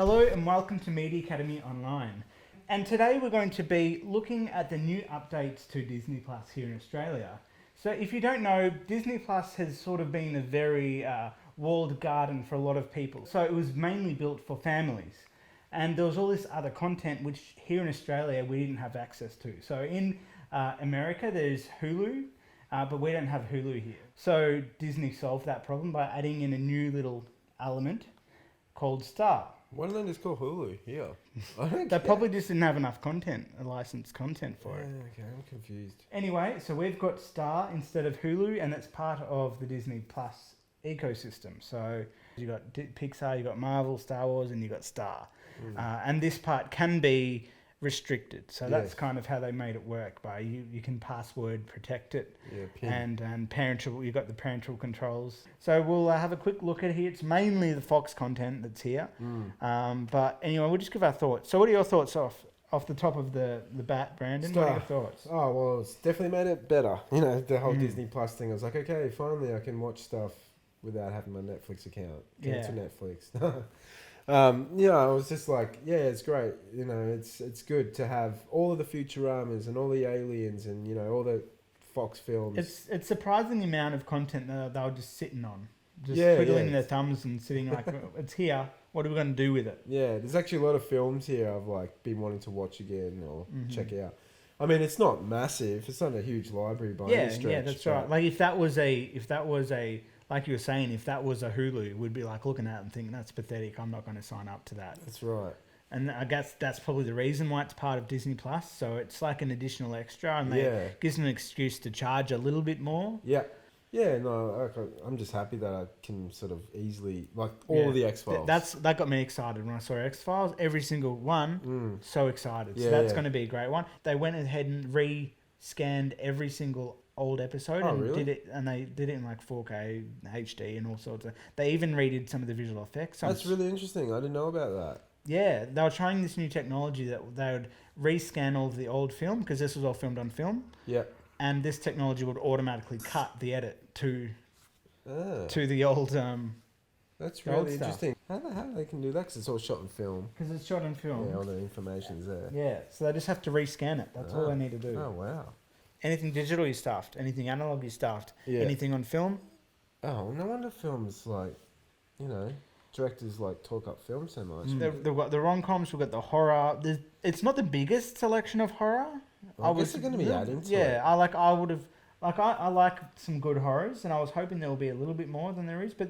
Hello and welcome to Media Academy Online. And today we're going to be looking at the new updates to Disney Plus here in Australia. So if you don't know, Disney Plus has sort of been a very walled garden for a lot of people. So it was mainly built for families. And there was all this other content which here in Australia we didn't have access to. So in America there's Hulu, but we don't have Hulu here. So Disney solved that problem by adding in a new little element called Star. Why don't they just call Hulu here? They probably just didn't have enough content, licensed content for it. Okay, I'm confused. Anyway, so we've got Star instead of Hulu, and that's part of the Disney Plus ecosystem. So you got Pixar, you got Marvel, Star Wars, and you got Star. And this part can be restricted. So that's kind of how they made it work. By you can password protect it, and parental. You've got the parental controls. So we'll have a quick look at here. It's mainly the Fox content that's here. But anyway, we'll just give our thoughts. So what are your thoughts off the top of the bat, Brandon? Star. What are your thoughts? Oh well, it's definitely made it better. You know, the whole Disney Plus thing. I was like, okay, finally I can watch stuff without having my Netflix account. Cancel Netflix. Yeah, I was just like, yeah, it's great. You know, it's good to have all of the Futuramas and all the aliens and, you know, all the Fox films. It's surprising the amount of content that they were just sitting on. Just twiddling their thumbs and sitting like, it's here. What are we going to do with it? Yeah, there's actually a lot of films here I've like been wanting to watch again or check out. I mean, it's not massive. It's not a huge library by any stretch. Yeah, that's right. Like if that was a like you were saying, if that was a Hulu, we'd be like looking at it and thinking, that's pathetic. I'm not going to sign up to that. That's right. And I guess that's probably the reason why it's part of Disney Plus. So it's like an additional extra, and it gives them an excuse to charge a little bit more. Yeah. Yeah, no, I'm just happy that I can sort of easily, like all of the X-Files. That got me excited when I saw X-Files. Every single one, so excited. So that's going to be a great one. They went ahead and re-scanned every single old episode really? They did it in like 4K HD and all sorts of. They even redid some of the visual effects. That's really interesting. I didn't know about that. Yeah, they were trying this new technology that they would rescan all of the old film because this was all filmed on film. Yeah. And this technology would automatically cut the edit to the old. That's really interesting. How they can do that? Because it's all shot in film. Because it's shot in film. Yeah, all the information's there. Yeah, so they just have to rescan it. That's all they need to do. Oh wow. Anything digital you stuffed. Anything analog you stuffed. Yeah. Anything on film. Oh, no wonder films like, you know, directors like talk up film so much. They've got the rom-coms. We've got the horror. It's not the biggest selection of horror. I guess they're going to be adding to it. Yeah, I like some good horrors, and I was hoping there will be a little bit more than there is. But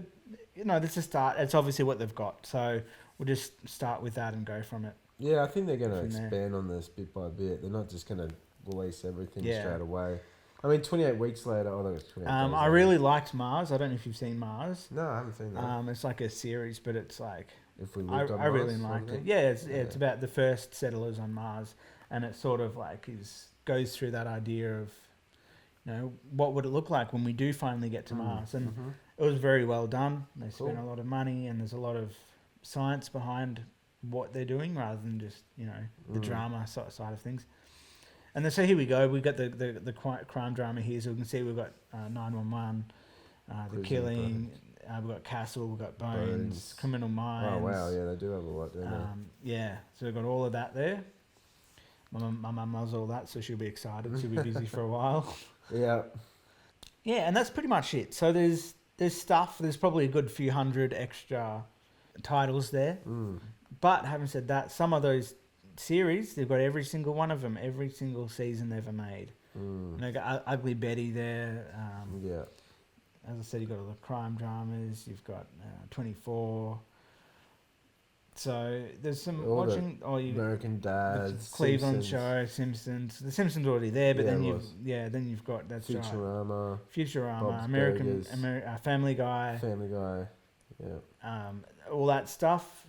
you know, this is a start. It's obviously what they've got, so we'll just start with that and go from it. Yeah, I think they're going to expand on this bit by bit. They're not just going to release everything straight away. I mean, 28 weeks later. Oh, it's 28 days I really liked Mars. I don't know if you've seen Mars. No, I haven't seen that. It's like a series, but it's like if we lived on Mars, I really liked it. Yeah, it's about the first settlers on Mars, and it sort of like goes through that idea of, you know, what would it look like when we do finally get to Mars, and it was very well done. They spent a lot of money, and there's a lot of science behind what they're doing rather than just, you know, the drama side of things. And then, so here we go. We've got the crime drama here. So we can see we've got 911, The Killing. We've got Castle. We've got Bones. Criminal Minds. Oh wow, yeah, they do have a lot, don't they? Yeah, so we've got all of that there. My mum loves all that, so she'll be excited. She'll be busy for a while. Yeah. Yeah, and that's pretty much it. So there's stuff. There's probably a good few hundred extra titles there. But having said that, some of those series, they've got every single one of them, every single season they've ever made. You know, got Ugly Betty there. As I said, you've got all the crime dramas. You've got 24. So there's some all watching. American Dad, Cleveland Show, Simpsons. The Simpsons already there, but then you've got Futurama, Futurama, American Family Guy, yeah, all that stuff.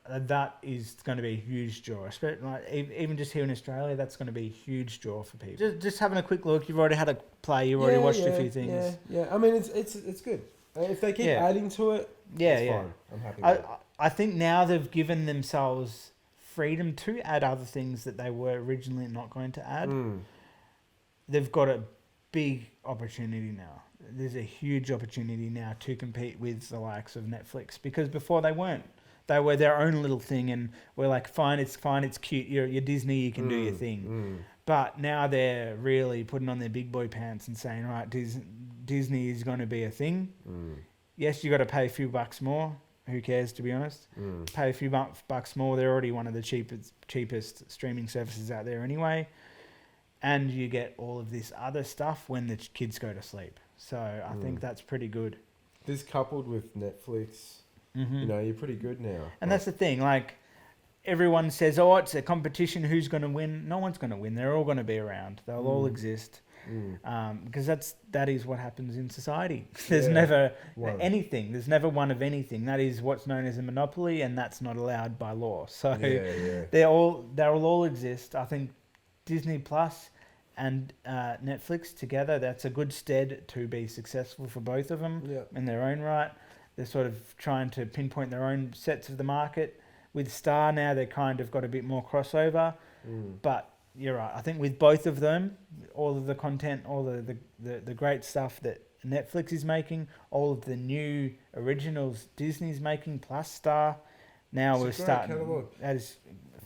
That is going to be a huge draw. Like, even just here in Australia, that's going to be a huge draw for people. Just having a quick look. You've already had a play. You've already watched a few things. Yeah. I mean, it's good. If they keep adding to it, it's fine. I'm happy with it. I think now they've given themselves freedom to add other things that they were originally not going to add. They've got a big opportunity now. There's a huge opportunity now to compete with the likes of Netflix, because before they weren't. They were their own little thing, and we're like, fine, it's cute. You're Disney, you can do your thing. But now they're really putting on their big boy pants and saying, right, Disney is going to be a thing. Yes, you got to pay a few bucks more. Who cares, to be honest? Pay a few bucks more. They're already one of the cheapest streaming services out there anyway. And you get all of this other stuff when the kids go to sleep. So I think that's pretty good. This coupled with Netflix, you know, you're pretty good now. And that's the thing, like, everyone says, oh, it's a competition, who's going to win? No one's going to win. They're all going to be around. They'll all exist. Because that is what happens in society. There's never anything. There's never one of anything. That is what's known as a monopoly, and that's not allowed by law. So they'll all exist. I think Disney Plus and Netflix together, that's a good stead to be successful for both of them in their own right. They're sort of trying to pinpoint their own sets of the market. With Star now, they kind of got a bit more crossover. But you're right. I think with both of them, all of the content, all the great stuff that Netflix is making, all of the new originals Disney's making, plus Star, now we're starting. Catalog. That is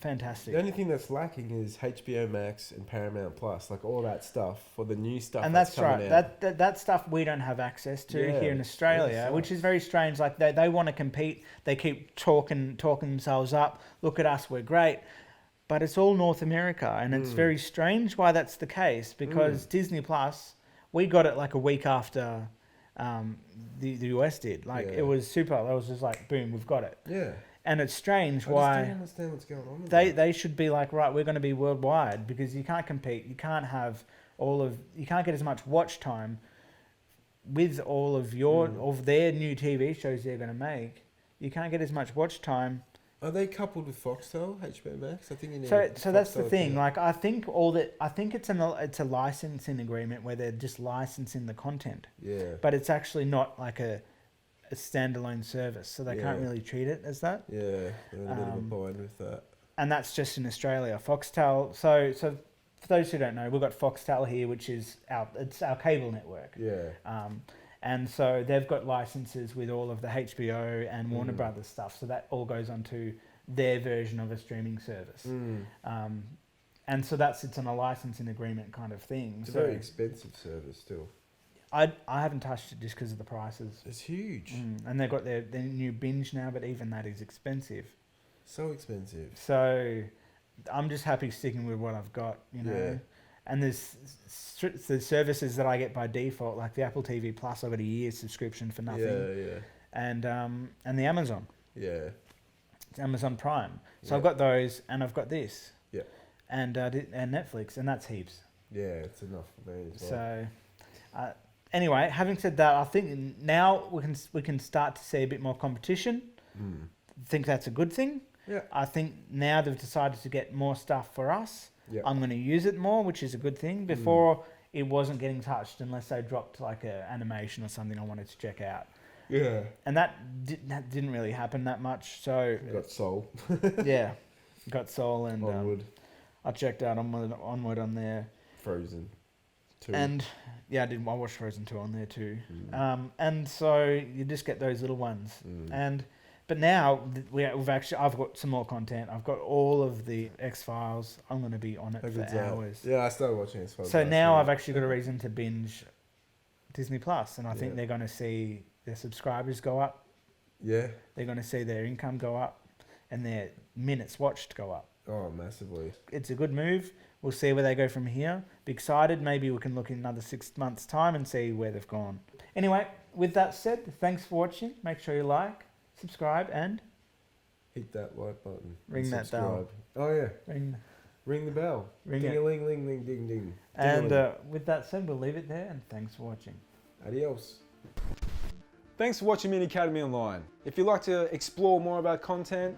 fantastic. The only thing that's lacking is HBO Max and Paramount Plus, like all that stuff for the new stuff. And that's right. Out. That stuff we don't have access to here in Australia, which is very strange. Like they want to compete. They keep talking themselves up. Look at us, we're great. But it's all North America, and it's very strange why that's the case, because Disney Plus, we got it like a week after the US did. Like it was super. I was just like, boom, we've got it. Yeah. And it's strange why I just don't understand what's going on with they should be like, right, we're going to be worldwide, because you can't compete. You can't have you can't get as much watch time with all of of their new TV shows they're going to make. You can't get as much watch time. Are they coupled with Foxtel, HBO Max? I think you need. So that's the thing. Like I think it's a licensing agreement where they're just licensing the content. Yeah. But it's actually not like a standalone service, so they can't really treat it as that. Yeah, they're in a bit of a bind with that. And that's just in Australia. Foxtel. So for those who don't know, we've got Foxtel here, which is our cable network. Yeah. And so they've got licenses with all of the HBO and Warner Brothers stuff. So that all goes onto their version of a streaming service. And so it's on a licensing agreement kind of thing. It's a very expensive service still. I haven't touched it just because of the prices. It's huge. And they've got their new binge now, but even that is expensive. So expensive. So I'm just happy sticking with what I've got, you know. Yeah. And there's the services that I get by default, like the Apple TV Plus, I've got a year's subscription for nothing. Yeah. And the Amazon. Yeah. It's Amazon Prime. So I've got those, and I've got this. Yeah. And Netflix, and that's heaps. Yeah, it's enough for me as well. So, anyway, having said that, I think now we can start to see a bit more competition. I think that's a good thing. Yeah. I think now they've decided to get more stuff for us. Yep. I'm going to use it more, which is a good thing. Before, it wasn't getting touched unless they dropped like an animation or something I wanted to check out. Yeah. And that didn't really happen that much. So got Soul. Yeah. Got Soul and Onward. I checked out Onward on there. Frozen 2. And I watched Frozen 2 on there too. And so you just get those little ones. But now I've got some more content. I've got all of the X-Files. I'm going to be on it for hours. Yeah, I started watching X-Files. So now I've actually got a reason to binge Disney Plus, and I think they're going to see their subscribers go up. Yeah. They're going to see their income go up, and their minutes watched go up. Oh, massively. It's a good move. We'll see where they go from here. Be excited. Maybe we can look in another 6 months' time and see where they've gone. Anyway, with that said, thanks for watching. Make sure you like, subscribe, and hit that like button. Ring that bell. Oh yeah. Ring the bell. Ring ding a ling ling ling ding ding. And with that said, we'll leave it there, and thanks for watching. Adios. Thanks for watching Mini Academy Online. If you'd like to explore more about content,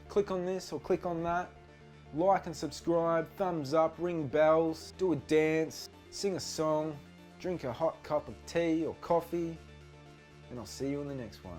click on this or click on that. Like and subscribe, thumbs up, ring bells, do a dance, sing a song, drink a hot cup of tea or coffee, and I'll see you in the next one.